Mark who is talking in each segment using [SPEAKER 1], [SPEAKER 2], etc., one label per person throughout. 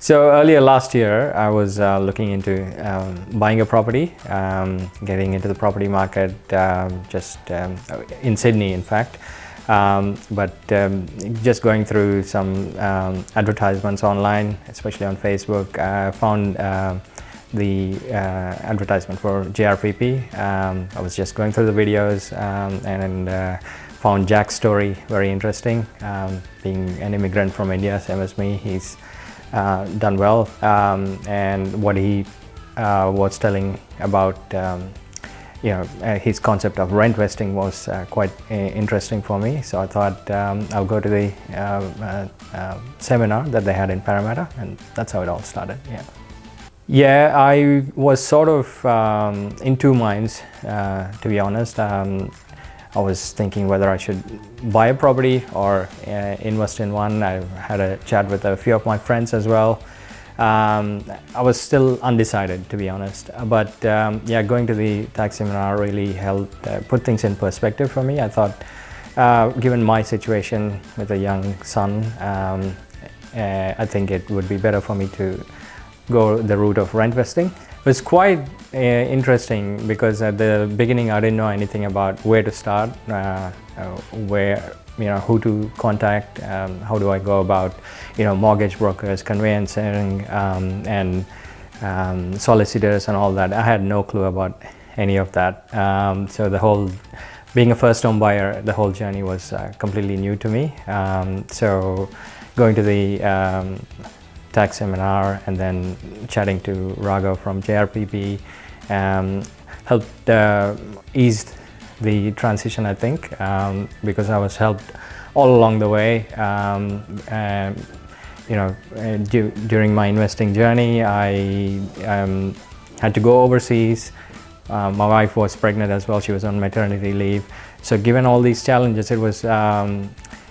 [SPEAKER 1] So earlier last year, I was looking into buying a property, getting into the property market, in Sydney, in fact. Just going through some advertisements online, especially on Facebook, I found the advertisement for JRPP. I was just going through the videos and found Jack's story very interesting. Being an immigrant from India, same as me, he's done well, and what he was telling about his concept of rent vesting was quite interesting for me. So I thought I'll go to the seminar that they had in Parramatta, and that's how it all started. Yeah, I was sort of in two minds, to be honest. I was thinking whether I should buy a property or invest in one. I had a chat with a few of my friends as well. I was still undecided, to be honest, but going to the tax seminar really helped put things in perspective for me. I thought, given my situation with a young son, I think it would be better for me to go the route of rent vesting. It was quite interesting because at the beginning I didn't know anything about where to start, who to contact, how do I go about, mortgage brokers, conveyancing, and solicitors and all that. I had no clue about any of that. So being a first home buyer, the whole journey was completely new to me. So going to the tax seminar and then chatting to Raghav from JRPP helped ease the transition, I think, because I was helped all along the way. During my investing journey, I had to go overseas. My wife was pregnant as well. She was on maternity leave. So given all these challenges, it was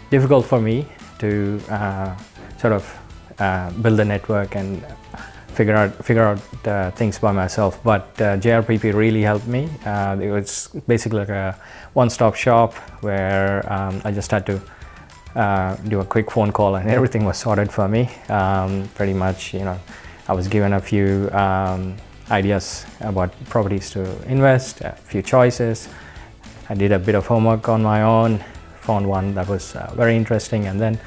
[SPEAKER 1] difficult for me to build a network and figure out things by myself. But JRPP really helped me. It was basically like a one-stop shop where I just had to do a quick phone call and everything was sorted for me. Pretty much, I was given a few ideas about properties to invest, a few choices. I did a bit of homework on my own, found one that was very interesting, and then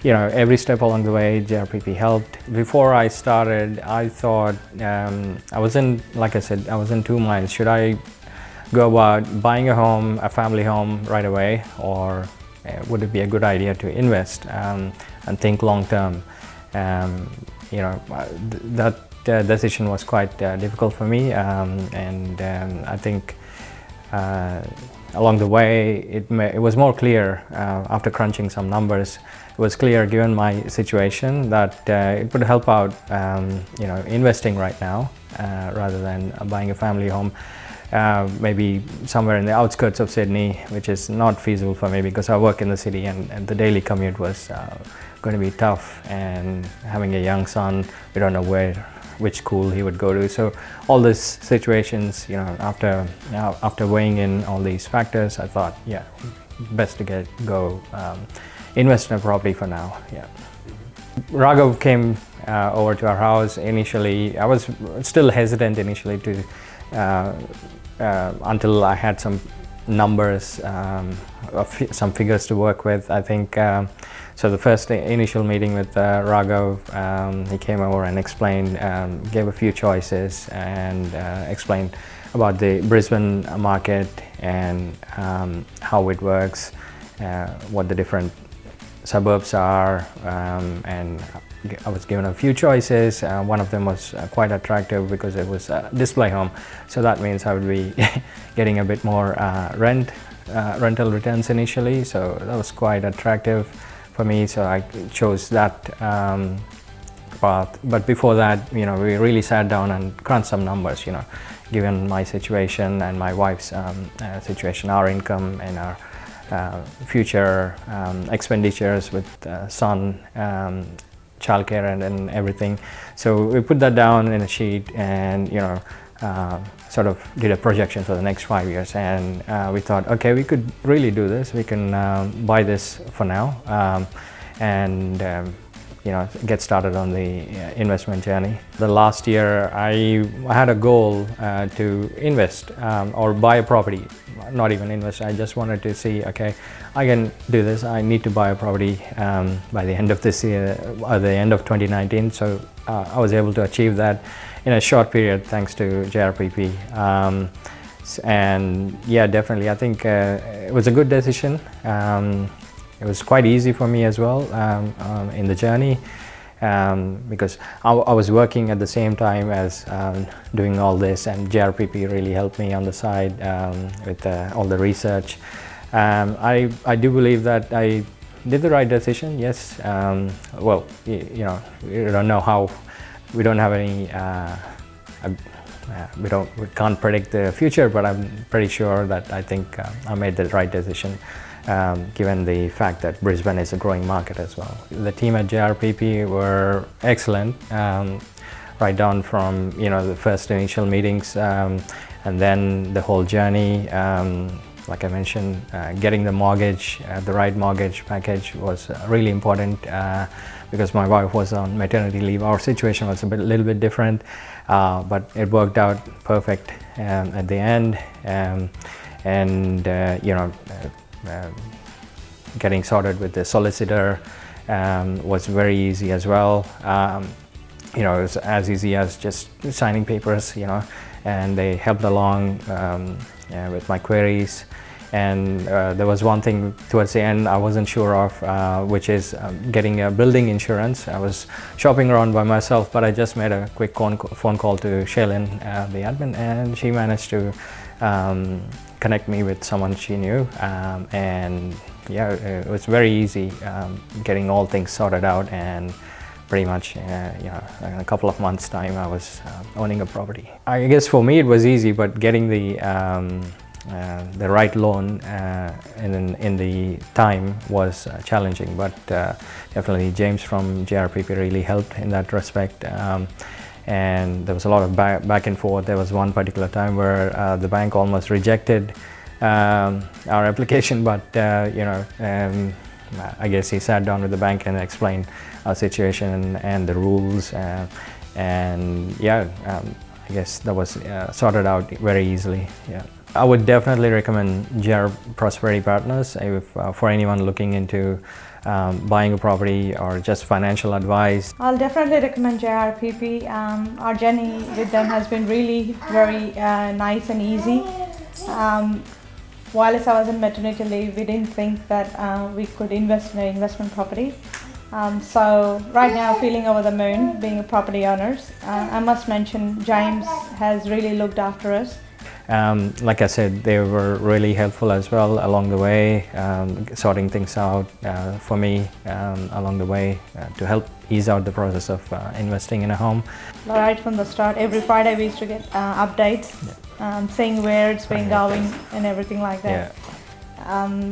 [SPEAKER 1] every step along the way, JRPP helped. Before I started, I thought, I was in two minds. Should I go about buying a home, a family home right away, or would it be a good idea to invest and think long term? That decision was quite difficult for me, and I think along the way, it was more clear after crunching some numbers. It was clear, given my situation, that it would help out, investing right now rather than buying a family home. Maybe somewhere in the outskirts of Sydney, which is not feasible for me because I work in the city and the daily commute was going to be tough. And having a young son, we don't know which school he would go to. So all these situations, after weighing in all these factors, I thought, best to go invest in a property for now. Raghav came over to our house initially. I was still hesitant initially to until I had some numbers, some figures to work with. I think so. The first initial meeting with Raghav, he came over and explained, gave a few choices, and explained about the Brisbane market and how it works, what the different suburbs are, and I was given a few choices. One of them was quite attractive because it was a display home, so that means I would be getting a bit more rental returns initially, so that was quite attractive for me, so I chose that path. But before that, we really sat down and crunched some numbers, given my situation and my wife's situation, our income and our future expenditures with son, childcare and everything. So we put that down in a sheet and sort of did a projection for the next 5 years, and we thought, okay, we could really do this. We can buy this for now, and get started on the investment journey. The last year I had a goal to invest or buy a property. Not even invest, I just wanted to see, okay, I can do this. I need to buy a property by the end of this year, or the end of 2019. So I was able to achieve that in a short period thanks to JRPP. And yeah, definitely, I think it was a good decision. It was quite easy for me as well in the journey, because I was working at the same time as doing all this, and JRPP really helped me on the side with all the research. I do believe that I did the right decision, yes. Well, you don't know how, we don't have any we can't predict the future, but I'm pretty sure that I think I made the right decision, given the fact that Brisbane is a growing market as well. The team at JRPP were excellent, right down from the first initial meetings, and then the whole journey. Like I mentioned, getting the mortgage, the right mortgage package was really important, because my wife was on maternity leave. Our situation was a little bit different, but it worked out perfect at the end. Getting sorted with the solicitor was very easy as well. It was as easy as just signing papers, and they helped along with my queries. And there was one thing towards the end I wasn't sure of, which is getting a building insurance. I was shopping around by myself, but I just made a quick phone call to Shailin, the admin, and she managed to connect me with someone she knew. And yeah, it was very easy getting all things sorted out, and pretty much in a couple of months' time I was owning a property. I guess for me it was easy, but getting the right loan in the time was challenging, but definitely James from JRPP really helped in that respect, and there was a lot of back and forth. There was one particular time where the bank almost rejected our application, but I guess he sat down with the bank and explained our situation and the rules, and yeah, I guess that was sorted out very easily. Yeah. I would definitely recommend JR Prosperity Partners for anyone looking into buying a property or just financial advice.
[SPEAKER 2] I'll definitely recommend JRPP. Our journey with them has been really very nice and easy. While I was in maternity leave, we didn't think that we could invest in an investment property. So right now, feeling over the moon being a property owners. I must mention James has really looked after us.
[SPEAKER 1] Like I said, they were really helpful as well along the way, sorting things out for me along the way to help ease out the process of investing in a home.
[SPEAKER 2] Right from the start, every Friday we used to get updates, seeing where it's been going and everything like that. Yeah.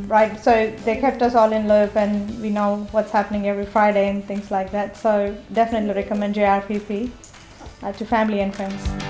[SPEAKER 2] Right, so they kept us all in loop, and we know what's happening every Friday and things like that. So definitely recommend JRPP to family and friends.